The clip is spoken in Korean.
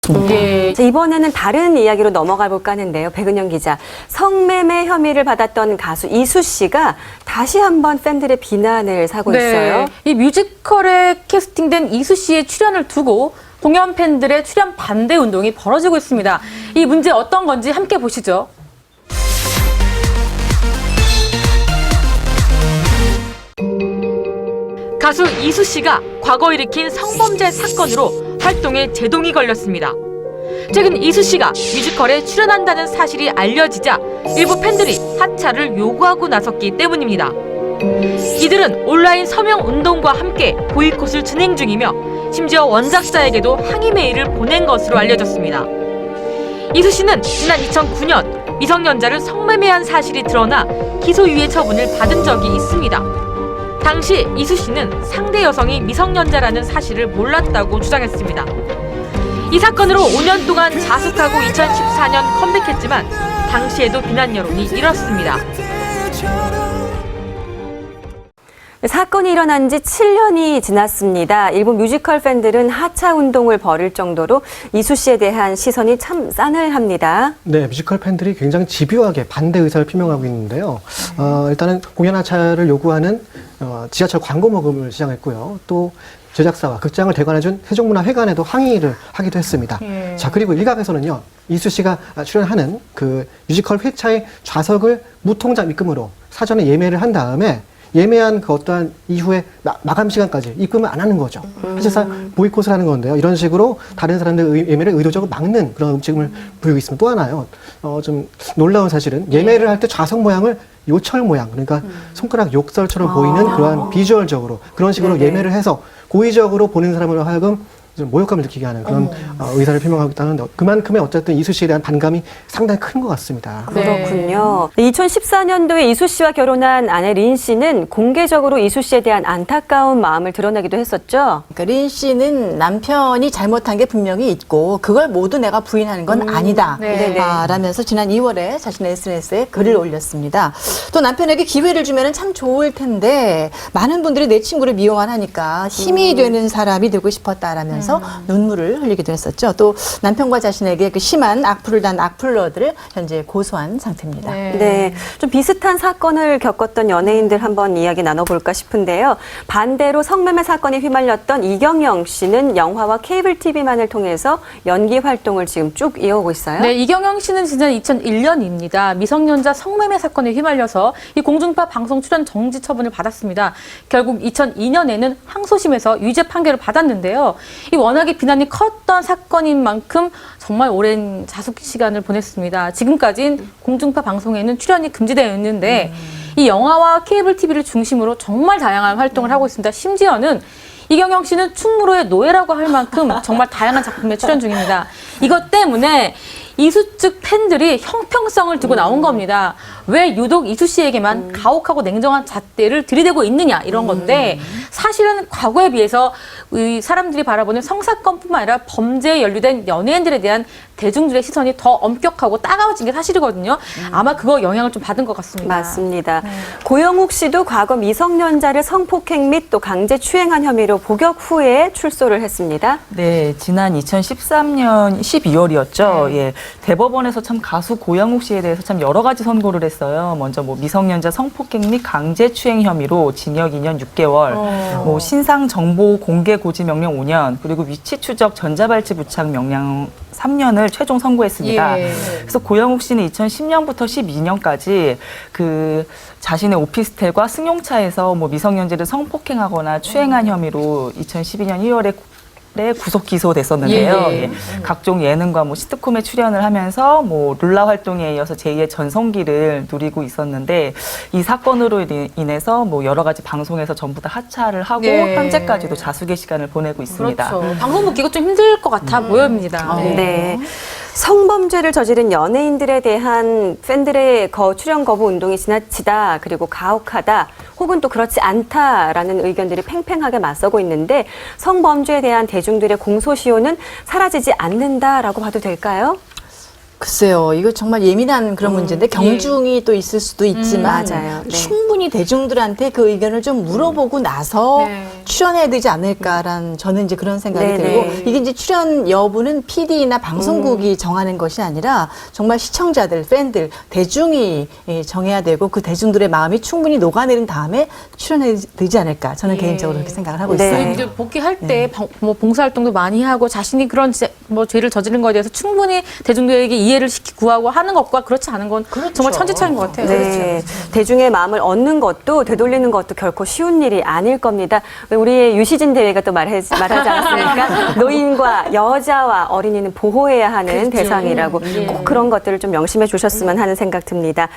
있었습니다. 예. 자, 이번에는 다른 이야기로 넘어가 볼까 하는데요. 백은영 기자, 성매매 혐의를 받았던 가수 이수 씨가 다시 한번 팬들의 비난을 사고 있어요. 이 뮤지컬에 캐스팅된 이수 씨의 출연을 두고 공연 팬들의 출연 반대 운동이 벌어지고 있습니다. 이 문제 어떤 건지 함께 보시죠. 가수 이수 씨가 과거 일으킨 성범죄 사건으로 활동에 제동이 걸렸습니다. 최근 이수 씨가 뮤지컬에 출연한다는 사실이 알려지자 일부 팬들이 하차를 요구하고 나섰기 때문입니다. 이들은 온라인 서명 운동과 함께 보이콧을 진행 중이며 심지어 원작자에게도 항의 메일을 보낸 것으로 알려졌습니다. 이수 씨는 지난 2009년 미성년자를 성매매한 사실이 드러나 기소유예 처분을 받은 적이 있습니다. 당시 이수 씨는 상대 여성이 미성년자라는 사실을 몰랐다고 주장했습니다. 이 사건으로 5년 동안 자숙하고 2014년 컴백했지만 당시에도 비난 여론이 일었습니다. 사건이 일어난 지 7년이 지났습니다. 일부 뮤지컬 팬들은 하차 운동을 벌일 정도로 이수 씨에 대한 시선이 참 싸늘합니다. 네, 뮤지컬 팬들이 굉장히 집요하게 반대 의사를 표명하고 있는데요. 일단은 공연 하차를 요구하는 지하철 광고 모금을 시작했고요. 또 제작사와 극장을 대관해준 세종문화회관에도 항의를 하기도 했습니다. 자, 그리고 일각에서는요, 이수 씨가 출연하는 그 뮤지컬 회차의 좌석을 무통장 입금으로 사전에 예매를 한 다음에 예매한 그 어떠한 이후에 마감 시간까지 입금을 안 하는 거죠. 사실상 보이콧을 하는 건데요. 이런 식으로 다른 사람들의 예매를 의도적으로 막는 그런 움직임을 보이고 있습니다. 또 하나요. 좀 놀라운 사실은 예매를 할 때 좌석 모양을 요철 모양, 그러니까 손가락 욕설처럼 보이는 그러한 비주얼적으로 그런 식으로 네네. 예매를 해서 고의적으로 보는 사람으로 하여금 좀 모욕감을 느끼게 하는 그런 의사를 표명하고 있다는데 그만큼의 어쨌든 이수 씨에 대한 반감이 상당히 큰 것 같습니다. 그렇군요. 2014년도에 이수 씨와 결혼한 아내 린 씨는 공개적으로 이수 씨에 대한 안타까운 마음을 드러내기도 했었죠. 그러니까 린 씨는 남편이 잘못한 게 분명히 있고 그걸 모두 내가 부인하는 건 아니다. 네. 라면서 지난 2월에 자신의 SNS에 글을 올렸습니다. 또 남편에게 기회를 주면 참 좋을 텐데 많은 분들이 내 친구를 미워하니까 힘이 되는 사람이 되고 싶었다라면서 눈물을 흘리기도 했었죠. 또 남편과 자신에게 그 심한 악플을 단 악플러들을 현재 고소한 상태입니다. 네, 좀 비슷한 사건을 겪었던 연예인들 한번 이야기 나눠볼까 싶은데요. 반대로 성매매 사건에 휘말렸던 이경영 씨는 영화와 케이블 TV만을 통해서 연기 활동을 지금 쭉 이어오고 있어요. 네, 이경영 씨는 지난 2001년입니다. 미성년자 성매매 사건에 휘말려서 이 공중파 방송 출연 정지 처분을 받았습니다. 결국 2002년에는 항소심에서 유죄 판결을 받았는데요. 이 워낙에 비난이 컸던 사건인 만큼 정말 오랜 자숙 시간을 보냈습니다. 지금까지는 공중파 방송에는 출연이 금지되어 있는데 이 영화와 케이블 TV를 중심으로 정말 다양한 활동을 하고 있습니다. 심지어는 이경영 씨는 충무로의 노예라고 할 만큼 정말 다양한 작품에 출연 중입니다. 이것 때문에 이수 측 팬들이 형평성을 두고 나온 겁니다. 왜 유독 이수 씨에게만 가혹하고 냉정한 잣대를 들이대고 있느냐 이런 건데 사실은 과거에 비해서 이 사람들이 바라보는 성사건뿐만 아니라 범죄에 연루된 연예인들에 대한 대중들의 시선이 더 엄격하고 따가워진 게 사실이거든요. 아마 그거 영향을 좀 받은 것 같습니다. 맞습니다. 고영욱 씨도 과거 미성년자를 성폭행 및 또 강제 추행한 혐의로 복역 후에 출소를 했습니다. 네, 지난 2013년 12월이었죠. 예, 대법원에서 참 가수 고영욱 씨에 대해서 참 여러 가지 선고를 했어요. 먼저 뭐 미성년자 성폭행 및 강제 추행 혐의로 징역 2년 6개월, 뭐 신상 정보 공개 고지 명령 5년, 그리고 위치 추적 전자발찌 부착 명령 3년을 최종 선고했습니다. 그래서 고영욱 씨는 2010년부터 12년까지 그 자신의 오피스텔과 승용차에서 뭐 미성년자를 성폭행하거나 추행한 혐의로 2012년 2월에 구속 기소됐었는데요. 예. 각종 예능과 뭐 시트콤에 출연을 하면서 뭐 룰라 활동에 이어서 제2의 전성기를 누리고 있었는데 이 사건으로 인해서 뭐 여러 가지 방송에서 전부 다 하차를 하고 현재까지도 자숙의 시간을 보내고 있습니다. 그렇죠. 방송 복귀가 좀 힘들 것 같아 보입니다. 네. 성범죄를 저지른 연예인들에 대한 팬들의 출연 거부 운동이 지나치다, 그리고 가혹하다, 혹은 또 그렇지 않다라는 의견들이 팽팽하게 맞서고 있는데 성범죄에 대한 대중들의 공소시효는 사라지지 않는다라고 봐도 될까요? 글쎄요, 이거 정말 예민한 그런 문제인데 경중이 또 있을 수도 있지만 맞아요. 네. 충분히 대중들한테 그 의견을 좀 물어보고 나서 네. 출연해야 되지 않을까라는 저는 이제 그런 생각이 네네. 들고 이게 이제 출연 여부는 PD나 방송국이 정하는 것이 아니라 정말 시청자들, 팬들, 대중이 정해야 되고 그 대중들의 마음이 충분히 녹아내린 다음에 출연해야 되지 않을까 저는 개인적으로 그렇게 생각을 하고 네. 있어요. 그리고 이제 복귀할 때 뭐 봉사활동도 많이 하고 자신이 그런 뭐 죄를 저지른 거에 대해서 충분히 대중들에게 이해를 구하고 하는 것과 그렇지 않은 건 정말 천지차이인 것 같아요. 네. 대중의 마음을 얻는 것도 되돌리는 것도 결코 쉬운 일이 아닐 겁니다. 우리의 유시진 대회가 또 말하지 않았습니까? 노인과 여자와 어린이는 보호해야 하는 대상이라고 꼭 그런 것들을 좀 명심해 주셨으면 하는 생각 듭니다.